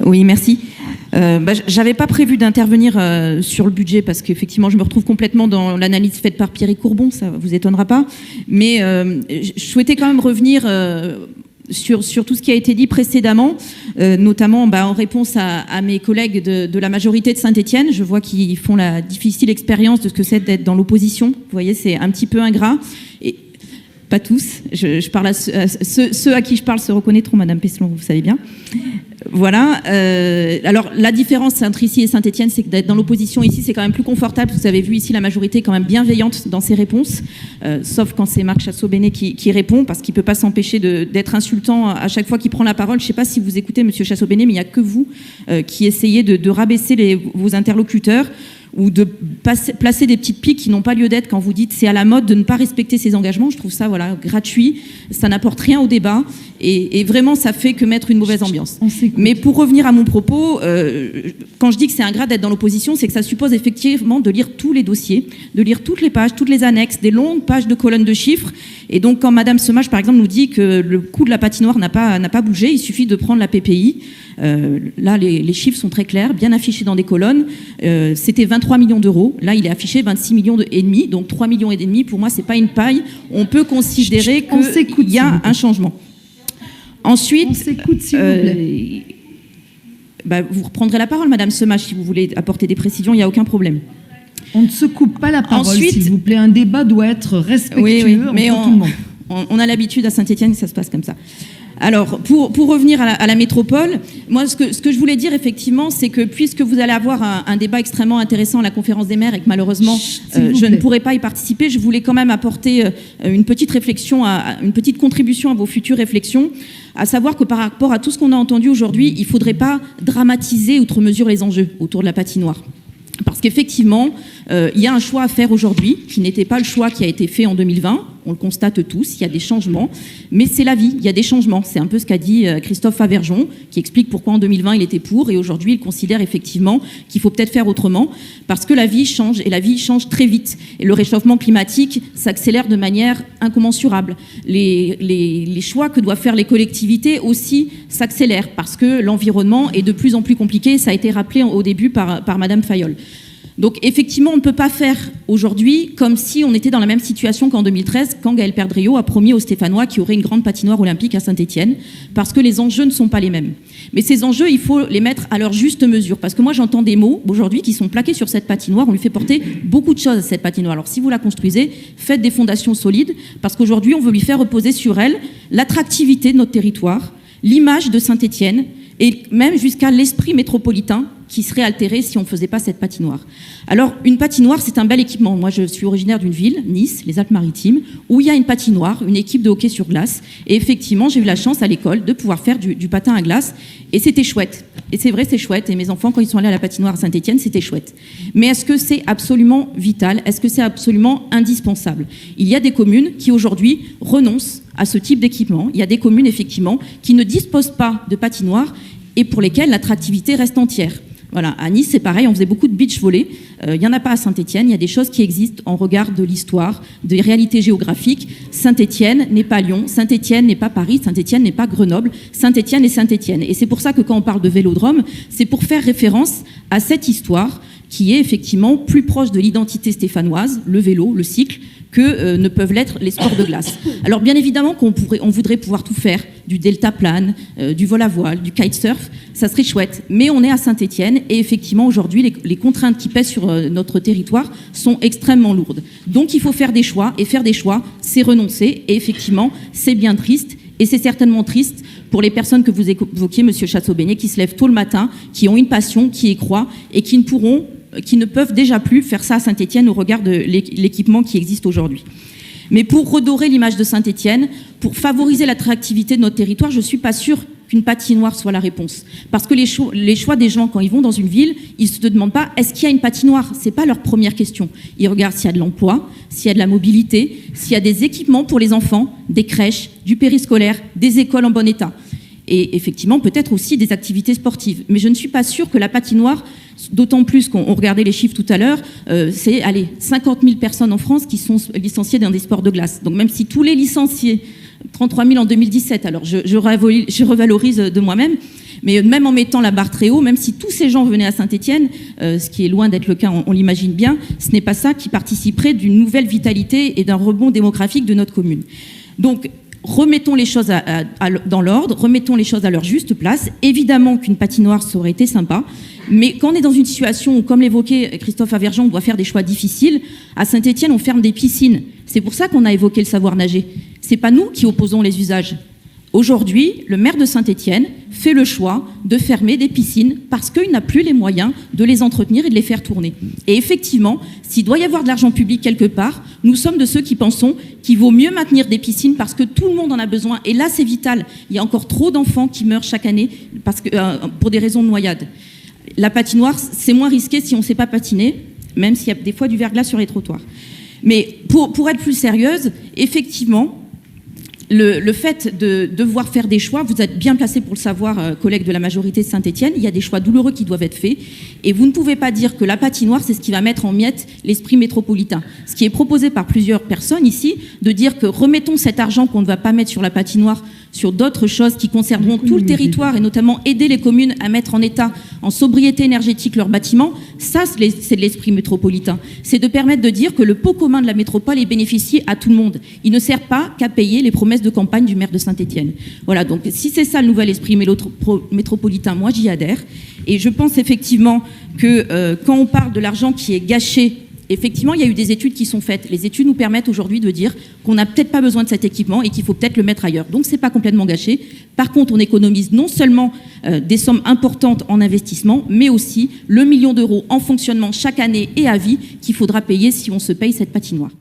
Oui, merci. J'avais pas prévu d'intervenir sur le budget parce qu'effectivement, je me retrouve complètement dans l'analyse faite par Pierrick Courbon, ça vous étonnera pas. Mais je souhaitais quand même revenir sur tout ce qui a été dit précédemment, notamment en réponse à mes collègues de la majorité de Saint-Étienne. Je vois qu'ils font la difficile expérience de ce que c'est d'être dans l'opposition. Vous voyez, c'est un petit peu ingrat. Et pas tous. Je parle à ceux à qui je parle se reconnaîtront, Madame Peslon, vous savez bien. Voilà. Alors, la différence entre ici et Saint-Étienne, c'est que d'être dans l'opposition ici, c'est quand même plus confortable. Vous avez vu ici la majorité est quand même bienveillante dans ses réponses, sauf quand c'est Marc Chassot-Bénet qui répond, parce qu'il ne peut pas s'empêcher d'être insultant à chaque fois qu'il prend la parole. Je ne sais pas si vous écoutez Monsieur Chassot-Bénet, mais il n'y a que vous qui essayez de rabaisser vos interlocuteurs, ou de placer des petites piques qui n'ont pas lieu d'être quand vous dites c'est à la mode de ne pas respecter ses engagements. Je trouve ça gratuit, ça n'apporte rien au débat et vraiment ça fait que mettre une mauvaise ambiance. Mais pour revenir à mon propos, quand je dis que c'est ingrat d'être dans l'opposition, c'est que ça suppose effectivement de lire tous les dossiers, de lire toutes les pages, toutes les annexes, des longues pages de colonnes de chiffres. Et donc quand Madame Semage par exemple nous dit que le coût de la patinoire n'a pas bougé, il suffit de prendre la PPI. Là, les chiffres sont très clairs, bien affichés dans des colonnes. C'était 23 millions d'euros. Là, il est affiché 26 millions et demi. Donc 3 millions et demi, pour moi, c'est pas une paille. On peut considérer qu'il y a un changement. Ensuite, on s'écoute, s'il vous plaît. Vous reprendrez la parole, Madame Semage, si vous voulez apporter des précisions, il n'y a aucun problème. On ne se coupe pas la parole, ensuite, s'il vous plaît. Un débat doit être respectueux oui, mais entre tout le monde. On a l'habitude à Saint-Étienne que ça se passe comme ça. Alors, pour revenir à la métropole, moi, ce que je voulais dire, effectivement, c'est que puisque vous allez avoir un débat extrêmement intéressant à la conférence des maires et que malheureusement, je ne pourrai pas y participer, je voulais quand même apporter une petite réflexion, une petite contribution à vos futures réflexions, à savoir que par rapport à tout ce qu'on a entendu aujourd'hui, il ne faudrait pas dramatiser outre mesure les enjeux autour de la patinoire. Parce qu'effectivement, il y a un choix à faire aujourd'hui, qui n'était pas le choix qui a été fait en 2020. On le constate tous, il y a des changements. Mais c'est la vie, il y a des changements. C'est un peu ce qu'a dit Christophe Favergeon, qui explique pourquoi en 2020 il était pour, et aujourd'hui il considère effectivement qu'il faut peut-être faire autrement, parce que la vie change, et la vie change très vite. Et le réchauffement climatique s'accélère de manière incommensurable. Les choix que doivent faire les collectivités aussi s'accélèrent, parce que l'environnement est de plus en plus compliqué. Ça a été rappelé au début par Madame Fayolle. Donc effectivement, on ne peut pas faire aujourd'hui comme si on était dans la même situation qu'en 2013, quand Gaël Perdriau a promis aux Stéphanois qu'il y aurait une grande patinoire olympique à Saint-Étienne, parce que les enjeux ne sont pas les mêmes. Mais ces enjeux, il faut les mettre à leur juste mesure, parce que moi j'entends des mots aujourd'hui qui sont plaqués sur cette patinoire, on lui fait porter beaucoup de choses à cette patinoire. Alors si vous la construisez, faites des fondations solides, parce qu'aujourd'hui on veut lui faire reposer sur elle l'attractivité de notre territoire, l'image de Saint-Étienne, et même jusqu'à l'esprit métropolitain qui serait altéré si on ne faisait pas cette patinoire. Alors, une patinoire, c'est un bel équipement. Moi, je suis originaire d'une ville, Nice, les Alpes-Maritimes, où il y a une patinoire, une équipe de hockey sur glace. Et effectivement, j'ai eu la chance à l'école de pouvoir faire du patin à glace. Et c'était chouette. Et c'est vrai, c'est chouette. Et mes enfants, quand ils sont allés à la patinoire à Saint-Étienne, c'était chouette. Mais est-ce que c'est absolument vital? Est-ce que c'est absolument indispensable? Il y a des communes qui, aujourd'hui, renoncent à ce type d'équipement. Il y a des communes, effectivement, qui ne disposent pas de patinoire et pour lesquelles l'attractivité reste entière. Voilà, à Nice, c'est pareil, on faisait beaucoup de beach volley. Il n'y en a pas à Saint-Étienne, il y a des choses qui existent en regard de l'histoire, des réalités géographiques. Saint-Étienne n'est pas Lyon, Saint-Étienne n'est pas Paris, Saint-Étienne n'est pas Grenoble, Saint-Étienne est Saint-Étienne. Et c'est pour ça que quand on parle de vélodrome, c'est pour faire référence à cette histoire qui est effectivement plus proche de l'identité stéphanoise, le vélo, le cycle, que ne peuvent l'être les sports de glace. Alors bien évidemment on voudrait pouvoir tout faire, du deltaplane, du vol à voile, du kitesurf, ça serait chouette. Mais on est à Saint-Étienne et effectivement aujourd'hui les contraintes qui pèsent sur notre territoire sont extrêmement lourdes. Donc il faut faire des choix, et faire des choix, c'est renoncer, et effectivement c'est bien triste. Et c'est certainement triste pour les personnes que vous évoquiez, Monsieur Chassot-Bénet, qui se lèvent tôt le matin, qui ont une passion, qui y croient, et qui ne peuvent déjà plus faire ça à Saint-Étienne au regard de l'équipement qui existe aujourd'hui. Mais pour redorer l'image de Saint-Étienne, pour favoriser l'attractivité de notre territoire, je ne suis pas sûre qu'une patinoire soit la réponse. Parce que les choix des gens, quand ils vont dans une ville, ils ne se demandent pas est-ce qu'il y a une patinoire? Ce n'est pas leur première question. Ils regardent s'il y a de l'emploi, s'il y a de la mobilité, s'il y a des équipements pour les enfants, des crèches, du périscolaire, des écoles en bon état. Et effectivement, peut-être aussi des activités sportives. Mais je ne suis pas sûre que la patinoire, d'autant plus qu'on regardait les chiffres tout à l'heure, c'est 50 000 personnes en France qui sont licenciées dans des sports de glace. Donc même si tous les licenciés, 33 000 en 2017, alors je revalorise de moi-même, Mais même en mettant la barre très haut, même si tous ces gens venaient à Saint-Étienne, ce qui est loin d'être le cas, on l'imagine bien, ce n'est pas ça qui participerait d'une nouvelle vitalité et d'un rebond démographique de notre commune. Donc, remettons les choses dans l'ordre, remettons les choses à leur juste place. Évidemment qu'une patinoire, ça aurait été sympa, mais quand on est dans une situation où, comme l'évoquait Christophe Averjan, on doit faire des choix difficiles, à Saint-Étienne, on ferme des piscines. C'est pour ça qu'on a évoqué le savoir nager. C'est pas nous qui opposons les usages. Aujourd'hui, le maire de Saint-Étienne fait le choix de fermer des piscines parce qu'il n'a plus les moyens de les entretenir et de les faire tourner. Et effectivement, s'il doit y avoir de l'argent public quelque part, nous sommes de ceux qui pensons qu'il vaut mieux maintenir des piscines parce que tout le monde en a besoin. Et là, c'est vital. Il y a encore trop d'enfants qui meurent chaque année pour des raisons de noyade. La patinoire, c'est moins risqué si on ne sait pas patiner, même s'il y a des fois du verglas sur les trottoirs. Mais pour être plus sérieuse, effectivement, le fait de devoir faire des choix, vous êtes bien placé pour le savoir, collègues de la majorité de Saint-Étienne, il y a des choix douloureux qui doivent être faits et vous ne pouvez pas dire que la patinoire, c'est ce qui va mettre en miettes l'esprit métropolitain. Ce qui est proposé par plusieurs personnes ici, de dire que remettons cet argent qu'on ne va pas mettre sur la patinoire sur d'autres choses qui concerneront tout le territoire et notamment aider les communes à mettre en état, en sobriété énergétique leurs bâtiments, ça c'est de l'esprit métropolitain. C'est de permettre de dire que le pot commun de la métropole est bénéficié à tout le monde. Il ne sert pas qu'à payer les promesses de campagne du maire de Saint-Étienne. Voilà, donc si c'est ça le nouvel esprit métropolitain, moi j'y adhère. Et je pense effectivement que quand on parle de l'argent qui est gâché, effectivement, il y a eu des études qui sont faites. Les études nous permettent aujourd'hui de dire qu'on n'a peut-être pas besoin de cet équipement et qu'il faut peut-être le mettre ailleurs. Donc, ce n'est pas complètement gâché. Par contre, on économise non seulement des sommes importantes en investissement, mais aussi le 1 million d'euros en fonctionnement chaque année et à vie qu'il faudra payer si on se paye cette patinoire.